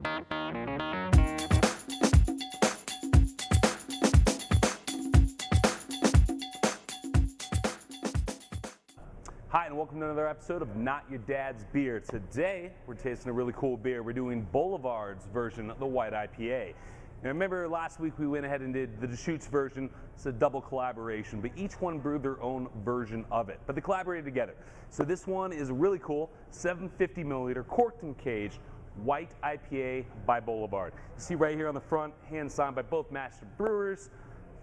Hi, and welcome to another episode of Not Your Dad's Beer. Today, we're tasting a really cool beer. We're doing Boulevard's version of the White IPA. Now, remember last week we went ahead and did the Deschutes version. It's a double collaboration, but each one brewed their own version of it. But they collaborated together. So this one is really cool, 750 milliliter, corked and caged, White IPA by Boulevard. You see right here on the front, hand signed by both master brewers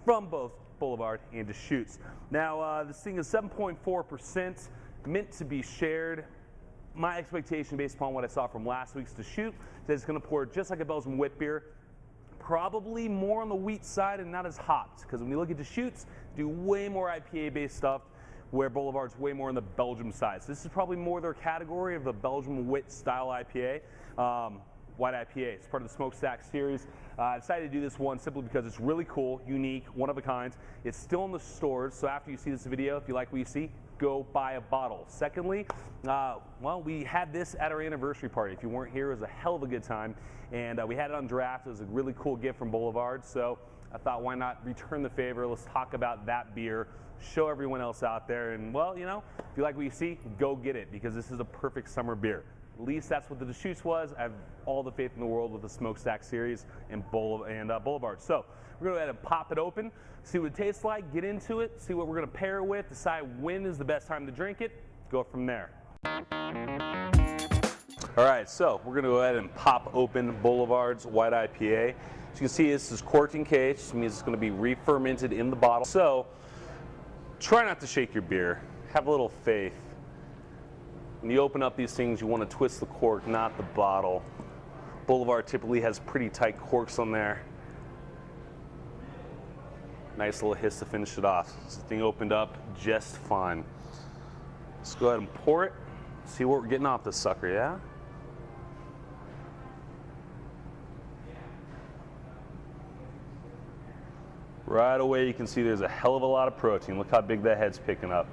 from both Boulevard and Deschutes. Now, this thing is 7.4%, meant to be shared. My expectation, based upon what I saw from last week's Deschutes, is that it's going to pour just like a Belgian wit beer, probably more on the wheat side and not as hopped. Because when you look at Deschutes, do way more IPA-based stuff, where Boulevard's way more on the Belgium side. So this is probably more their category of the Belgian wit style IPA. White IPA. It's part of the Smokestack series. I decided to do this one simply because it's really cool, unique, one of a kind. It's still in the stores, so after you see this video, if you like what you see, go buy a bottle. Secondly, well, we had this at our anniversary party. If you weren't here, it was a hell of a good time, and we had it on draft. It was a really cool gift from Boulevard, so I thought, why not return the favor? Let's talk about that beer, show everyone else out there, and well, you know, if you like what you see, go get it, because this is a perfect summer beer. At least that's what the Deschutes was. I have all the faith in the world with the Smokestack series and Boulevard. So we're going to go ahead and pop it open, see what it tastes like, get into it, see what we're going to pair it with, decide when is the best time to drink it, go from there. All right, so we're going to go ahead and pop open Boulevard's White IPA. As you can see, this is corked and caged, which means it's going to be re-fermented in the bottle. So try not to shake your beer. Have a little faith. When you open up these things, you want to twist the cork, not the bottle. Boulevard typically has pretty tight corks on there. Nice little hiss to finish it off. This thing opened up just fine. Let's go ahead and pour it. See what we're getting off this sucker, yeah? Right away you can see there's a hell of a lot of protein. Look how big that head's picking up.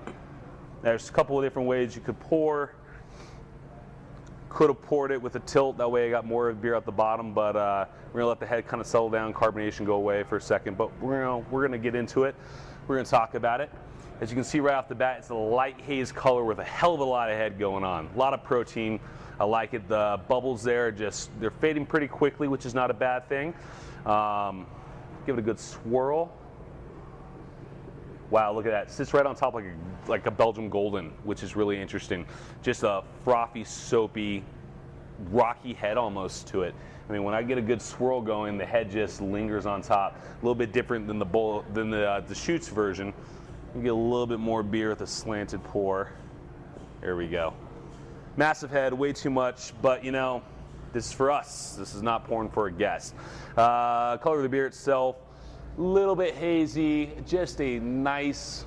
There's a couple of different ways you could pour. Could have poured it with a tilt, that way I got more beer at the bottom, but we're gonna let the head kind of settle down, carbonation go away for a second, but we're gonna get into it. We're gonna talk about it. As you can see right off the bat, it's a light haze color with a hell of a lot of head going on. A lot of protein. I like it. The bubbles there, they're fading pretty quickly, which is not a bad thing. Give it a good swirl. Wow, look at that. It sits right on top like a Belgian Golden, which is really interesting. Just a frothy, soapy, rocky head almost to it. I mean, when I get a good swirl going, the head just lingers on top. A little bit different than the Deschutes version. You get a little bit more beer with a slanted pour. There we go. Massive head, way too much, but you know, this is for us. This is not pouring for a guest. Color of the beer itself, little bit hazy, just a nice,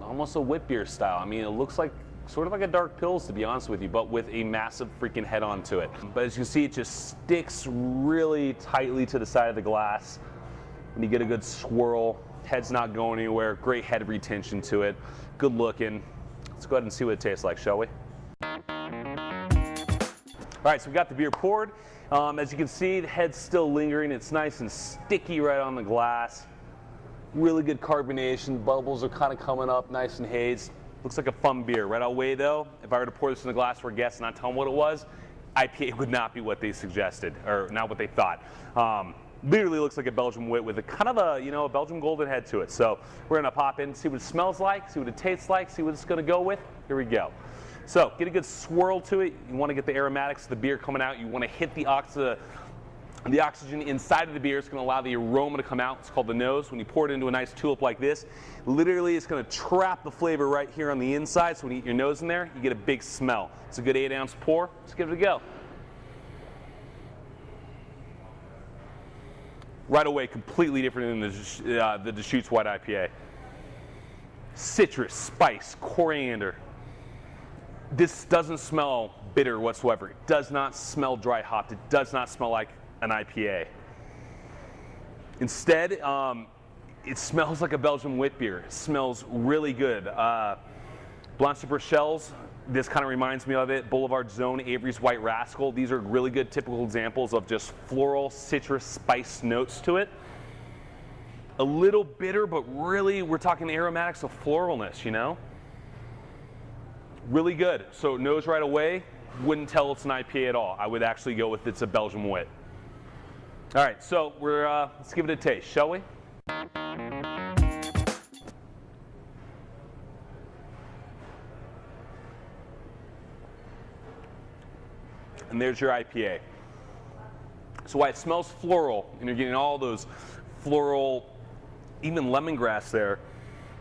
almost a wit beer style. I mean, it looks like sort of like a dark Pils, to be honest with you, but with a massive freaking head onto it. But as you can see, it just sticks really tightly to the side of the glass. When you get a good swirl, head's not going anywhere, great head retention to it, good looking. Let's go ahead and see what it tastes like, shall we? All right, so we got the beer poured. As you can see, the head's still lingering. It's nice and sticky right on the glass. Really good carbonation. Bubbles are kind of coming up, nice and hazed. Looks like a fun beer. Right away, though, if I were to pour this in the glass for a guest and not tell them what it was, IPA would not be what they suggested, or not what they thought. Literally looks like a Belgian wit with a kind of a, you know, a Belgian Golden head to it. So we're gonna pop in, see what it smells like, see what it tastes like, see what it's gonna go with. Here we go. So get a good swirl to it. You want to get the aromatics of the beer coming out. You want to hit the oxygen inside of the beer. It's going to allow the aroma to come out. It's called the nose. When you pour it into a nice tulip like this, literally it's going to trap the flavor right here on the inside. So when you get your nose in there, you get a big smell. It's a good 8-ounce pour. Let's give it a go. Right away, completely different than the Deschutes White IPA. Citrus, spice, coriander. This doesn't smell bitter whatsoever. It does not smell dry hopped. It does not smell like an IPA. Instead, it smells like a Belgian wit beer. It smells really good. Blanc de Bruxelles, This kind of reminds me of it. Boulevard Zone, Avery's White Rascal. These are really good typical examples of just floral, citrus, spice notes to it. A little bitter, but really we're talking aromatics of floralness, you know? Really good. So nose right away, wouldn't tell it's an IPA at all. I would actually go with it's a Belgian wit. All right, so let's give it a taste, shall we? And there's your IPA. So while it smells floral, and you're getting all those floral, even lemongrass there,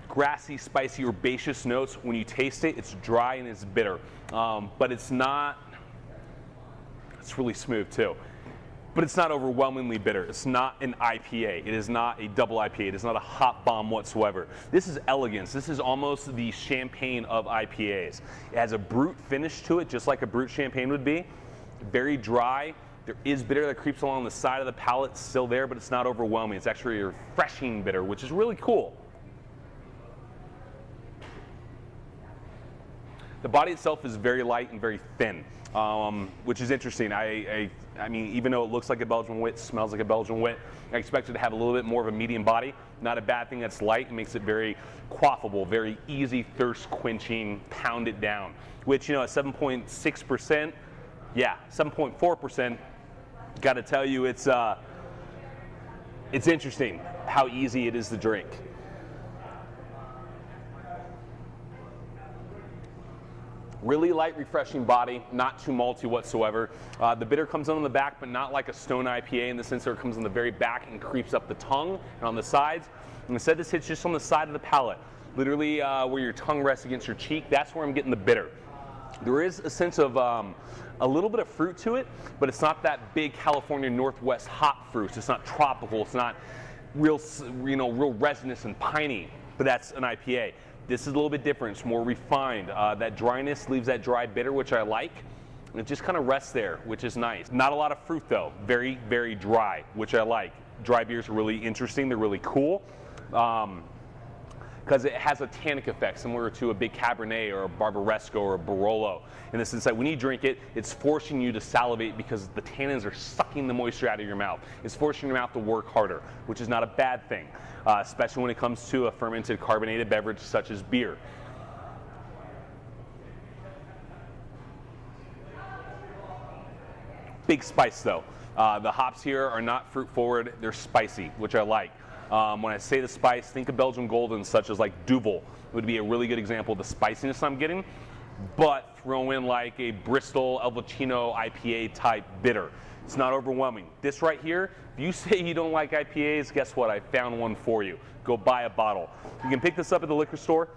grassy, spicy, herbaceous notes, when you taste it, it's dry and it's bitter. But it's not, it's really smooth too. But it's not overwhelmingly bitter. It's not an IPA. It is not a double IPA. It is not a hot bomb whatsoever. This is elegance. This is almost the champagne of IPAs. It has a brut finish to it, just like a brut champagne would be. Very dry. There is bitter that creeps along the side of the palate, it's still there, but it's not overwhelming. It's actually a refreshing bitter, which is really cool. The body itself is very light and very thin, which is interesting. I mean, even though it looks like a Belgian wit, smells like a Belgian wit, I expect it to have a little bit more of a medium body. Not a bad thing that's light. It makes it very quaffable, very easy, thirst quenching, pound it down. Which, you know, at 7.6%, yeah, 7.4%, got to tell you it's interesting how easy it is to drink. Really light, refreshing body, not too malty whatsoever. The bitter comes on the back, but not like a Stone IPA in the sense that it comes on the very back and creeps up the tongue and on the sides. And instead, this hits just on the side of the palate, literally where your tongue rests against your cheek. That's where I'm getting the bitter. There is a sense of a little bit of fruit to it, but it's not that big California Northwest hot fruit. It's not tropical. It's not real, you know, real resinous and piney. But that's an IPA. This is a little bit different. It's more refined. That dryness leaves that dry bitter, which I like. And it just kind of rests there, which is nice. Not a lot of fruit though. Very, very dry, which I like. Dry beers are really interesting. They're really cool. Because it has a tannic effect similar to a big Cabernet or a Barbaresco or a Barolo, in the sense that when you drink it, it's forcing you to salivate because the tannins are sucking the moisture out of your mouth. It's forcing your mouth to work harder, which is not a bad thing, especially when it comes to a fermented carbonated beverage such as beer. Big spice though. The hops here are not fruit forward, they're spicy, which I like. When I say the spice, think of Belgian Golden, such as like Duvel would be a really good example of the spiciness I'm getting, but throw in like a Bristol El Vicino IPA type bitter. It's not overwhelming. This right here, if you say you don't like IPAs, guess what? I found one for you. Go buy a bottle. You can pick this up at the liquor store.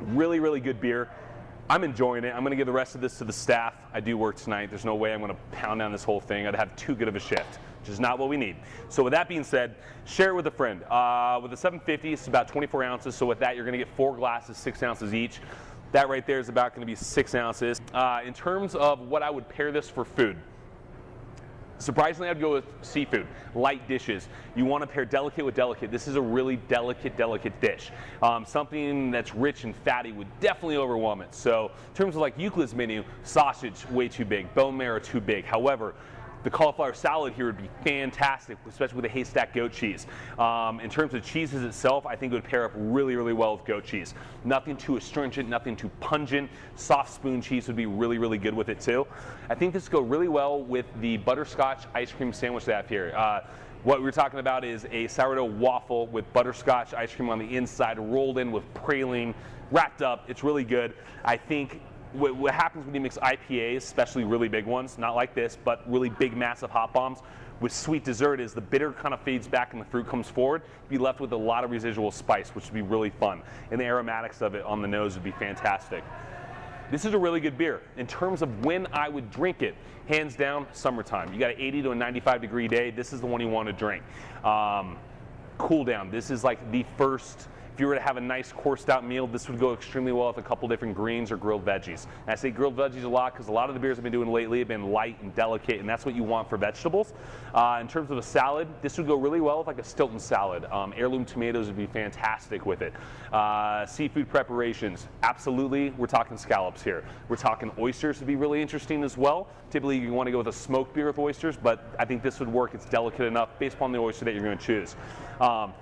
Really, really good beer. I'm enjoying it. I'm going to give the rest of this to the staff. I do work tonight. There's no way I'm going to pound down this whole thing. I'd have too good of a shift, which is not what we need. So with that being said, share it with a friend. With the 750, it's about 24 ounces. So with that, you're going to get 4 glasses, 6 ounces each. That right there is about going to be 6 ounces. In terms of what I would pair this for food, surprisingly, I'd go with seafood, light dishes. You want to pair delicate with delicate. This is a really delicate dish. Something that's rich and fatty would definitely overwhelm it. So in terms of like Euclid's menu, sausage, way too big. Bone marrow, too big. However, the cauliflower salad here would be fantastic, especially with the haystack goat cheese. In terms of cheeses itself, I think it would pair up really, really well with goat cheese. Nothing too astringent, nothing too pungent. Soft spoon cheese would be really, really good with it too. I think this would go really well with the butterscotch ice cream sandwich they have here. What we're talking about is a sourdough waffle with butterscotch ice cream on the inside, rolled in with praline, wrapped up. It's really good. I think what happens when you mix IPAs, especially really big ones, not like this, but really big, massive hot bombs, with sweet dessert is the bitter kind of fades back and the fruit comes forward. You'd be left with a lot of residual spice, which would be really fun. And the aromatics of it on the nose would be fantastic. This is a really good beer. In terms of when I would drink it, hands down, summertime. You got an 80 to a 95 degree day, this is the one you want to drink. Cool down. This is like the first If you were to have a nice coursed out meal, this would go extremely well with a couple different greens or grilled veggies. And I say grilled veggies a lot because a lot of the beers I've been doing lately have been light and delicate, and that's what you want for vegetables. In terms of a salad, this would go really well with like a Stilton salad. Heirloom tomatoes would be fantastic with it. Seafood preparations, absolutely. We're talking scallops here. We're talking oysters would be really interesting as well. Typically you want to go with a smoked beer with oysters, but I think this would work. It's delicate enough based upon the oyster that you're going to choose.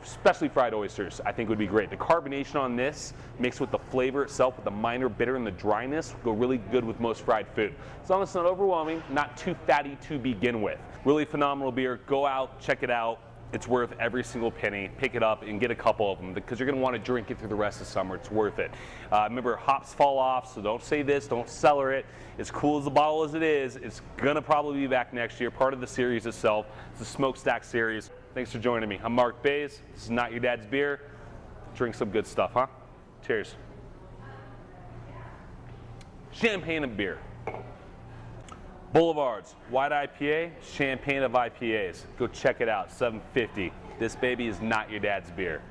Especially fried oysters, I think would be great. The carbonation on this, mixed with the flavor itself, with the minor bitter and the dryness, go really good with most fried food. As long as it's not overwhelming, not too fatty to begin with. Really phenomenal beer. Go out, check it out. It's worth every single penny. Pick it up and get a couple of them because you're going to want to drink it through the rest of summer. It's worth it. Remember, hops fall off, so don't say this, don't cellar it. As cool as the bottle as it is, it's going to probably be back next year, part of the series itself. It's the Smokestack series. Thanks for joining me. I'm Marc Bayes. This is Not Your Dad's Beer. Drink some good stuff, huh? Cheers. Champagne of beer. Boulevard's White IPA, Champagne of IPAs. Go check it out, $7.50. This baby is not your dad's beer.